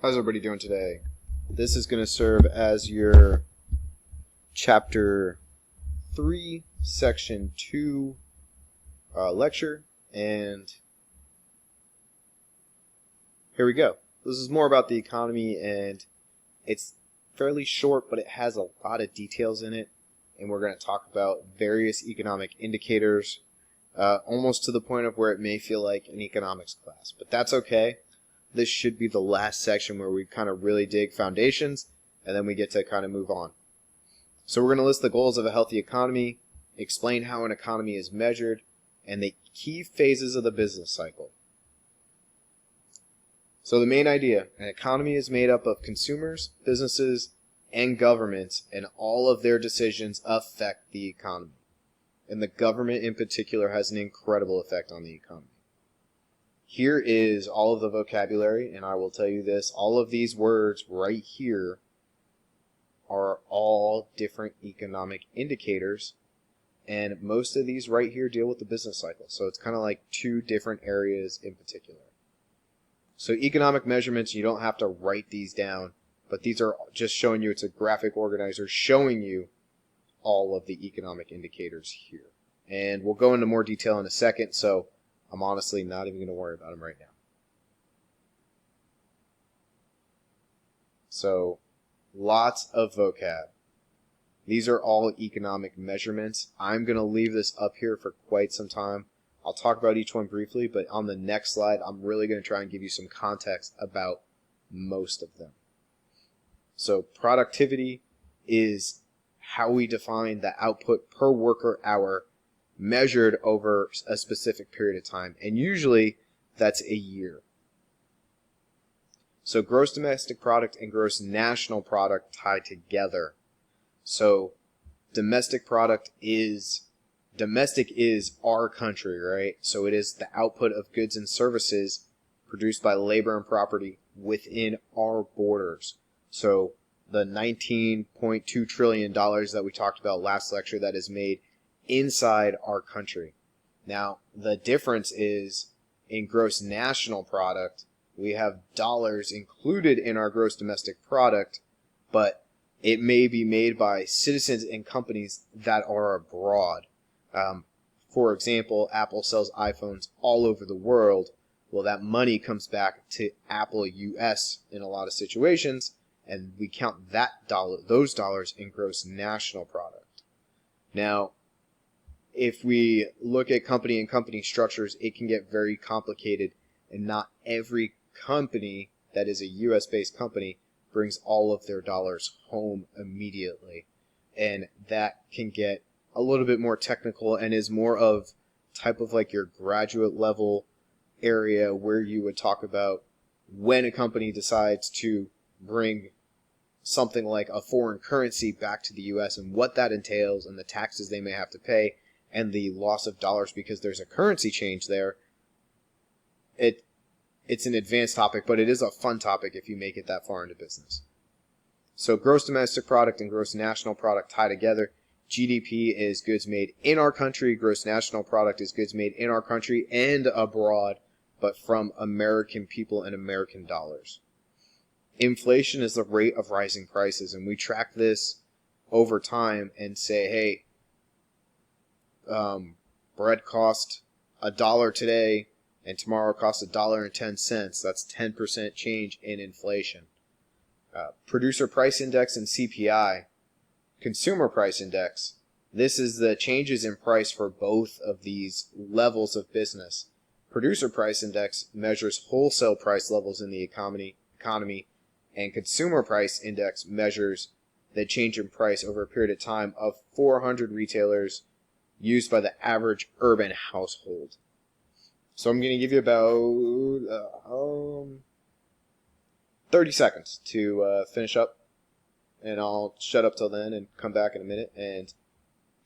How's everybody doing today? This is going to serve as your Chapter 3, Section 2 lecture, and here we go. This is more about the economy, and it's fairly short, but it has a lot of details in it, and we're going to talk about various economic indicators, almost to the point of where it may feel like an economics class, but that's okay. This should be the last section where we kind of really dig foundations, and then we get to kind of move on. So we're going to list the goals of a healthy economy, explain how an economy is measured, and the key phases of the business cycle. So the main idea, an economy is made up of consumers, businesses, and governments, and all of their decisions affect the economy. And the government in particular has an incredible effect on the economy. Here is all of the vocabulary, and I will tell you this, all of these words right here are all different economic indicators, and most of these right here deal with the business cycle. So it's kind of like two different areas in particular. So economic measurements, you don't have to write these down, but these are just showing you, it's a graphic organizer showing you all of the economic indicators here. And we'll go into more detail in a second, so I'm honestly not even going to worry about them right now. So, lots of vocab. These are all economic measurements. I'm going to leave this up here for quite some time. I'll talk about each one briefly, but on the next slide, I'm really going to try and give you some context about most of them. So, productivity is how we define the output per worker hour measured over a specific period of time, and usually that's a year. So gross domestic product and gross national product tie together. So domestic is our country, right? So it is the output of goods and services produced by labor and property within our borders. So the $19.2 trillion that we talked about last lecture that is made inside our country. Now, the difference is in gross national product, we have dollars included in our gross domestic product, but it may be made by citizens and companies that are abroad. For example, Apple sells iPhones all over the world. Well, that money comes back to Apple US in a lot of situations, and we count those dollars in gross national product. Now, if we look at company and company structures, it can get very complicated, and not every company that is a US-based company brings all of their dollars home immediately. And that can get a little bit more technical and is more of type of like your graduate level area where you would talk about when a company decides to bring something like a foreign currency back to the US and what that entails and the taxes they may have to pay and the loss of dollars because there's a currency change there. It's an advanced topic, but it is a fun topic if you make it that far into business. So gross domestic product and gross national product tie together. GDP is goods made in our country. Gross national product is goods made in our country and abroad, but from American people and American dollars. Inflation is the rate of rising prices, and we track this over time and say, hey, bread cost $1 today, and tomorrow costs $1.10. That's 10% change in inflation. Producer price index and CPI, consumer price index. This is the changes in price for both of these levels of business. Producer price index measures wholesale price levels in the economy, and consumer price index measures the change in price over a period of time of 400 retailers used by the average urban household. So I'm going to give you about 30 seconds to finish up, and I'll shut up till then and come back in a minute and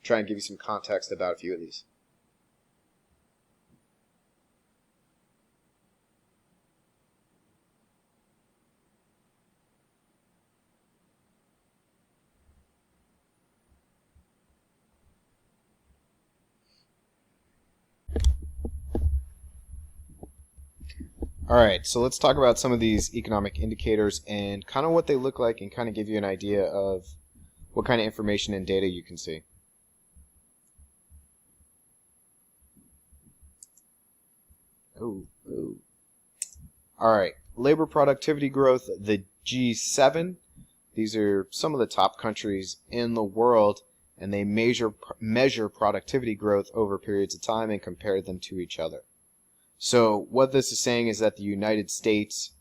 try and give you some context about a few of these. Alright, so let's talk about some of these economic indicators and kind of what they look like and kind of give you an idea of what kind of information and data you can see. Oh. Alright, labor productivity growth, the G7. These are some of the top countries in the world, and they measure productivity growth over periods of time and compare them to each other. So what this is saying is that the United States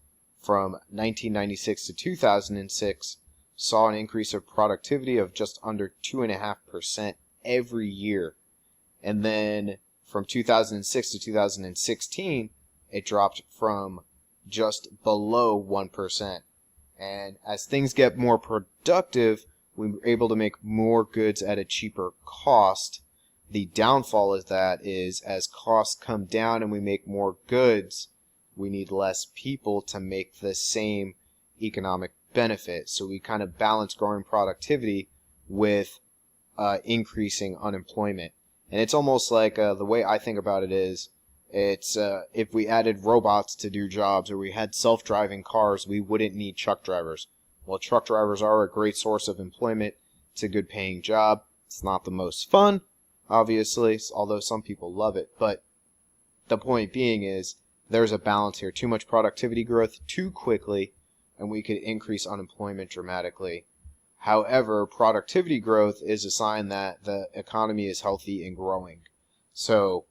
from 1996 to 2006 saw an increase of productivity of just under 2.5% every year. And then from 2006 to 2016, it dropped from just below 1%. And as things get more productive, we're able to make more goods at a cheaper cost. The downfall of that is as costs come down and we make more goods, we need less people to make the same economic benefit. So we kind of balance growing productivity with increasing unemployment. And it's almost like the way I think about it is, it's if we added robots to do jobs or we had self-driving cars, we wouldn't need truck drivers. Well, truck drivers are a great source of employment. It's a good paying job. It's not the most fun, obviously, although some people love it. But the point being is there's a balance here. Too much productivity growth too quickly, and we could increase unemployment dramatically. However, productivity growth is a sign that the economy is healthy and growing. So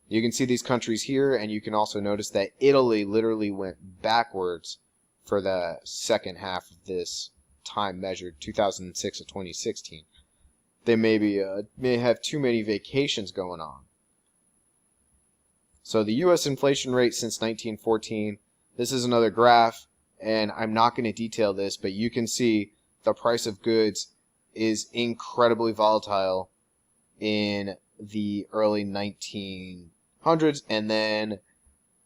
you can see these countries here, and you can also notice that Italy literally went backwards for the second half of this time measured, 2006 to 2016. They may have too many vacations going on. So the U.S. inflation rate since 1914, this is another graph, and I'm not going to detail this, but you can see the price of goods is incredibly volatile in the early 1900s, and then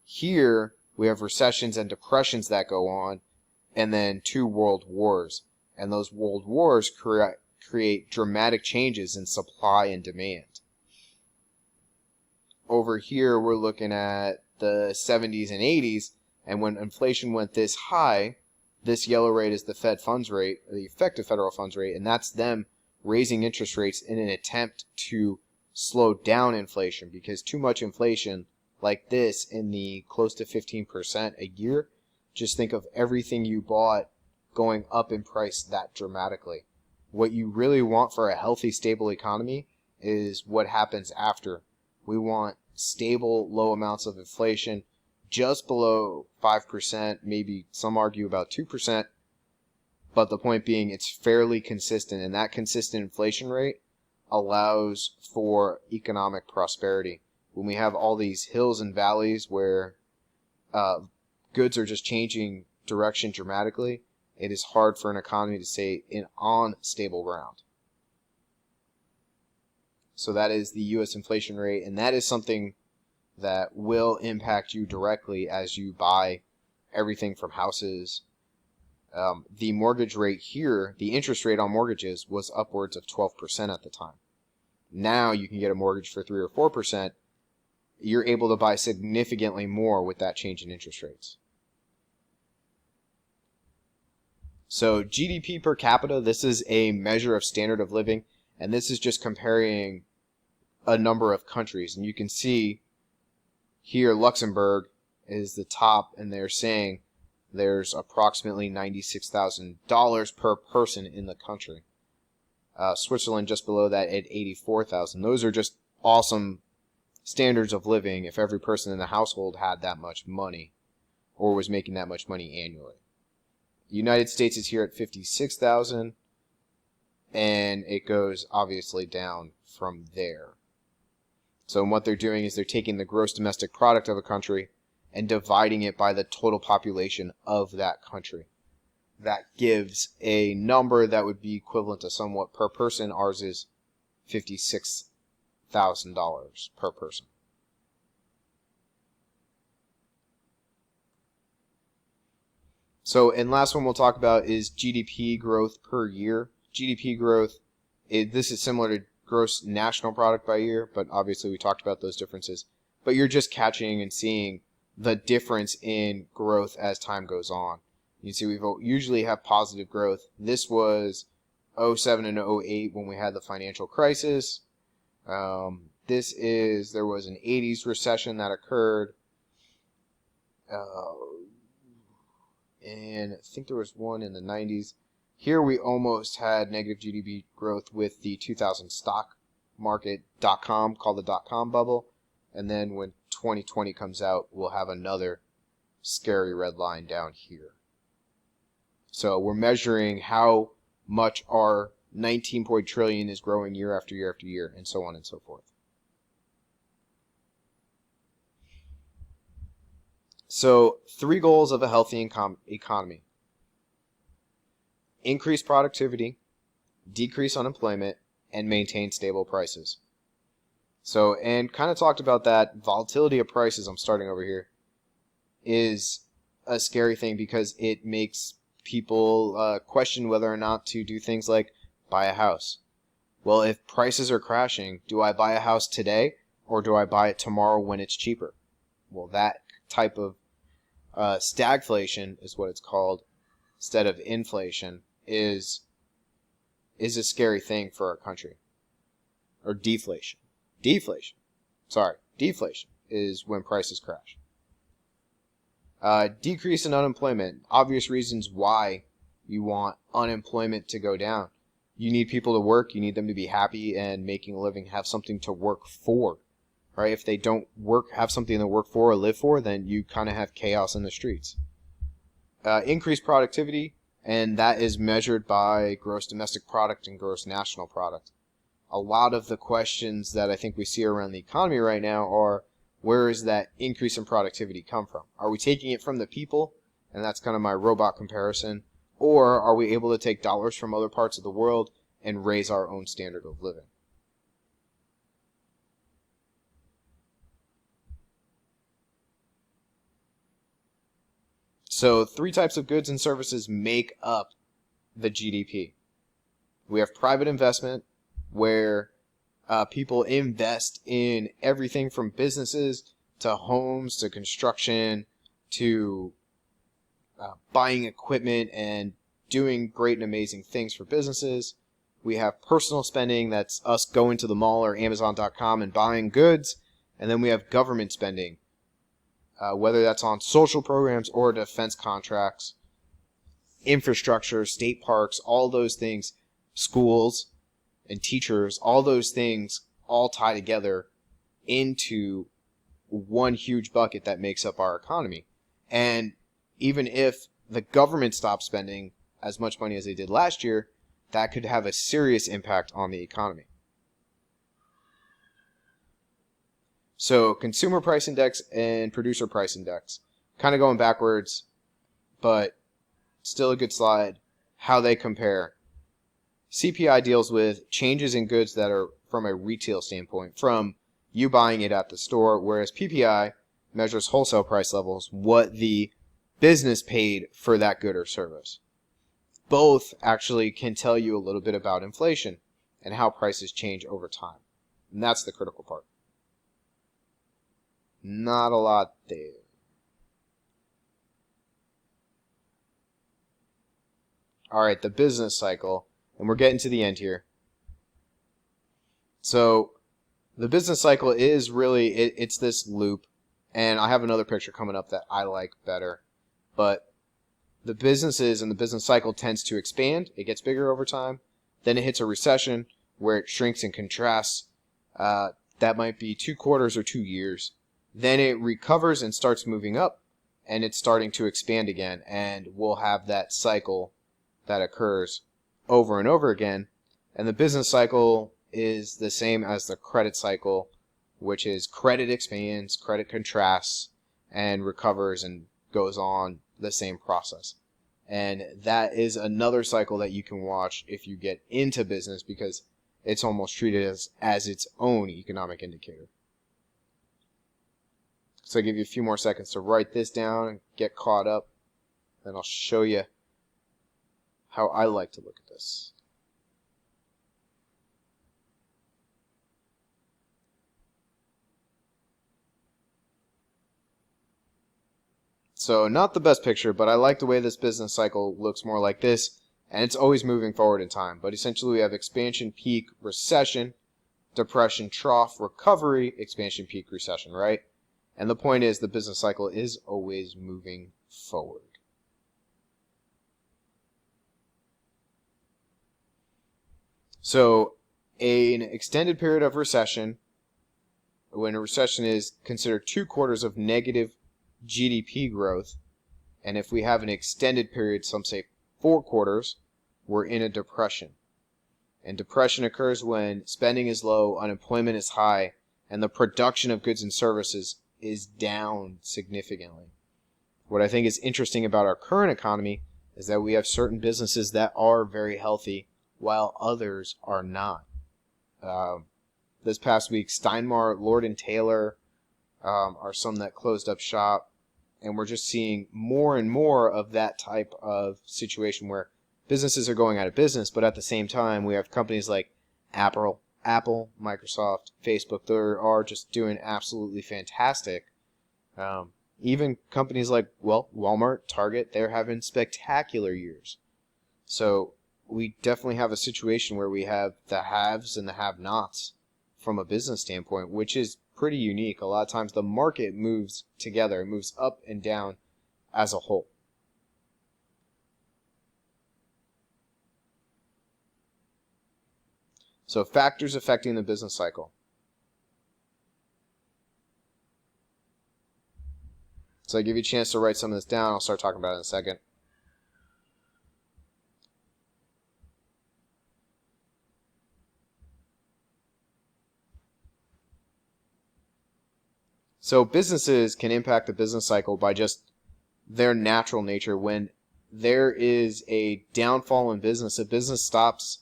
here we have recessions and depressions that go on, and then 2 world wars. And those world wars create dramatic changes in supply and demand. Over here we're looking at the 70s and 80s, and when inflation went this high, this yellow rate is the Fed funds rate, the effective federal funds rate, and that's them raising interest rates in an attempt to slow down inflation, because too much inflation like this in the close to 15% a year, just think of everything you bought going up in price that dramatically. What you really want for a healthy, stable economy is what happens after. We want stable, low amounts of inflation, just below 5%, maybe some argue about 2%, but the point being it's fairly consistent, and that consistent inflation rate allows for economic prosperity. When we have all these hills and valleys where goods are just changing direction dramatically, it is hard for an economy to stay on stable ground. So that is the U.S. inflation rate, and that is something that will impact you directly as you buy everything from houses. The mortgage rate here, the interest rate on mortgages was upwards of 12% at the time. Now you can get a mortgage for 3 or 4%. You're able to buy significantly more with that change in interest rates. So GDP per capita, this is a measure of standard of living, and this is just comparing a number of countries. And you can see here Luxembourg is the top, and they're saying there's approximately $96,000 per person in the country. Switzerland just below that at $84,000. Those are just awesome standards of living if every person in the household had that much money or was making that much money annually. The United States is here at $56,000, and it goes obviously down from there. So what they're doing is they're taking the gross domestic product of a country and dividing it by the total population of that country. That gives a number that would be equivalent to somewhat per person. Ours is $56,000 per person. So, and last one we'll talk about is GDP growth per year. GDP growth, this is similar to gross national product by year, but obviously we talked about those differences. But you're just catching and seeing the difference in growth as time goes on. You see, we usually have positive growth. This was 07 and 08 when we had the financial crisis. There was an 80s recession that occurred. And I think there was one in the 90s. Here we almost had negative GDP growth with the 2000 stock market .com, called the .com bubble. And then when 2020 comes out, we'll have another scary red line down here. So we're measuring how much our 19 trillion is growing year after year after year, and so on and so forth. So 3 goals of a healthy economy: increase productivity, decrease unemployment, and maintain stable prices. So, and kind of talked about that volatility of prices, I'm starting over here, is a scary thing because it makes people question whether or not to do things like buy a house. Well, if prices are crashing, do I buy a house today or do I buy it tomorrow when it's cheaper? Well, that type of stagflation is what it's called, instead of inflation, is a scary thing for our country. Or deflation. Deflation is when prices crash. Decrease in unemployment. Obvious reasons why you want unemployment to go down. You need people to work. You need them to be happy and making a living, have something to work for. Right? If they don't have something to work for or live for, then you kind of have chaos in the streets. Increase productivity, and that is measured by gross domestic product and gross national product. A lot of the questions that I think we see around the economy right now are, where is that increase in productivity come from? Are we taking it from the people? And that's kind of my robot comparison. Or are we able to take dollars from other parts of the world and raise our own standard of living? So 3 types of goods and services make up the GDP. We have private investment, where people invest in everything from businesses to homes to construction to buying equipment and doing great and amazing things for businesses. We have personal spending, that's us going to the mall or Amazon.com and buying goods. And then we have government spending, whether that's on social programs or defense contracts, infrastructure, state parks, all those things, schools and teachers, all those things all tie together into one huge bucket that makes up our economy. And even if the government stops spending as much money as they did last year, that could have a serious impact on the economy. So consumer price index and producer price index, kind of going backwards, but still a good slide, how they compare. CPI deals with changes in goods that are from a retail standpoint, from you buying it at the store, whereas PPI measures wholesale price levels, what the business paid for that good or service. Both actually can tell you a little bit about inflation and how prices change over time. And that's the critical part. Not a lot there. Alright, the business cycle. And we're getting to the end here. So the business cycle is really, it's this loop. And I have another picture coming up that I like better. But the businesses and the business cycle tends to expand. It gets bigger over time. Then it hits a recession where it shrinks and contrasts. That might be 2 quarters or 2 years. Then it recovers and starts moving up. And it's starting to expand again. And we'll have that cycle that occurs over and over again. And the business cycle is the same as the credit cycle, which is credit expands, credit contrasts, and recovers and goes on the same process. And that is another cycle that you can watch if you get into business, because it's almost treated as its own economic indicator. So I'll give you a few more seconds to write this down and get caught up. Then I'll show you how I like to look at this. So not the best picture, but I like the way this business cycle looks more like this, and it's always moving forward in time. But essentially we have expansion, peak, recession, depression, trough, recovery, expansion, peak, recession, right? And the point is the business cycle is always moving forward. So an extended period of recession, when a recession is considered 2 quarters of negative GDP growth, and if we have an extended period, some say 4 quarters, we're in a depression. And depression occurs when spending is low, unemployment is high, and the production of goods and services is down significantly. What I think is interesting about our current economy is that we have certain businesses that are very healthy while others are not. This past week, Steinmart, Lord & Taylor are some that closed up shop. And we're just seeing more and more of that type of situation where businesses are going out of business, but at the same time, we have companies like Apple, Microsoft, Facebook that are just doing absolutely fantastic. Even companies like, Walmart, Target, they're having spectacular years. So we definitely have a situation where we have the haves and the have-nots from a business standpoint, which is pretty unique. A lot of times the market moves together, it moves up and down as a whole. So factors affecting the business cycle. So I give you a chance to write some of this down. I'll start talking about it in a second. So businesses can impact the business cycle by just their natural nature. When there is a downfall in business, a business stops,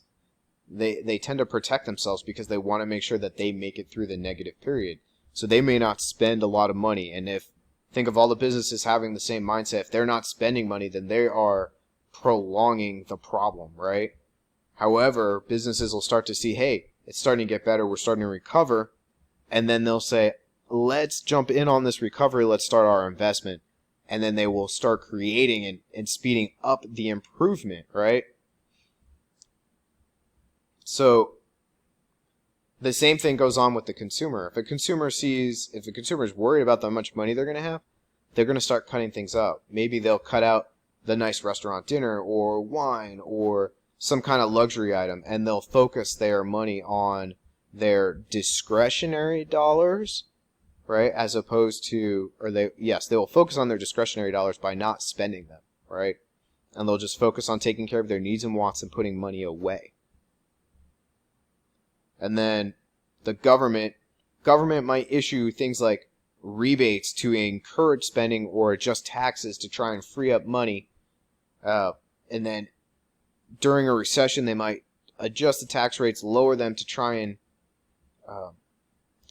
they tend to protect themselves because they want to make sure that they make it through the negative period. So they may not spend a lot of money. And think of all the businesses having the same mindset. If they're not spending money, then they are prolonging the problem, right? However, businesses will start to see, hey, it's starting to get better, we're starting to recover, and then they'll say, let's jump in on this recovery, let's start our investment. And then they will start creating and speeding up the improvement, right? So the same thing goes on with the consumer. If a consumer is worried about how much money they're going to have, they're going to start cutting things out. Maybe they'll cut out the nice restaurant dinner or wine or some kind of luxury item, and they'll focus their money on their discretionary dollars, right? As opposed to, they will focus on their discretionary dollars by not spending them, right? And they'll just focus on taking care of their needs and wants and putting money away. And then the government might issue things like rebates to encourage spending or adjust taxes to try and free up money. And then during a recession, they might adjust the tax rates, lower them to try and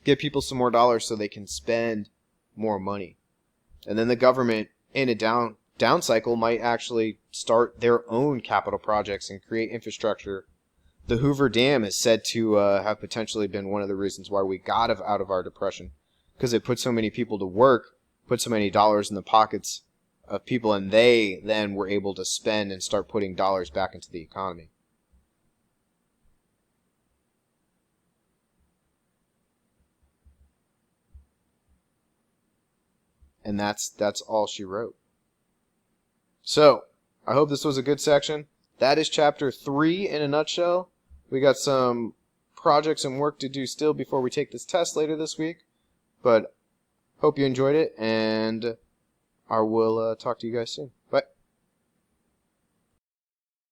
give people some more dollars so they can spend more money. And then the government, in a down cycle, might actually start their own capital projects and create infrastructure. The Hoover Dam is said to have potentially been one of the reasons why we got out of our depression, because it put so many people to work, put so many dollars in the pockets of people, and they then were able to spend and start putting dollars back into the economy. And that's all she wrote. So, I hope this was a good section. That is chapter 3 in a nutshell. We got some projects and work to do still before we take this test later this week. But hope you enjoyed it, and I will talk to you guys soon.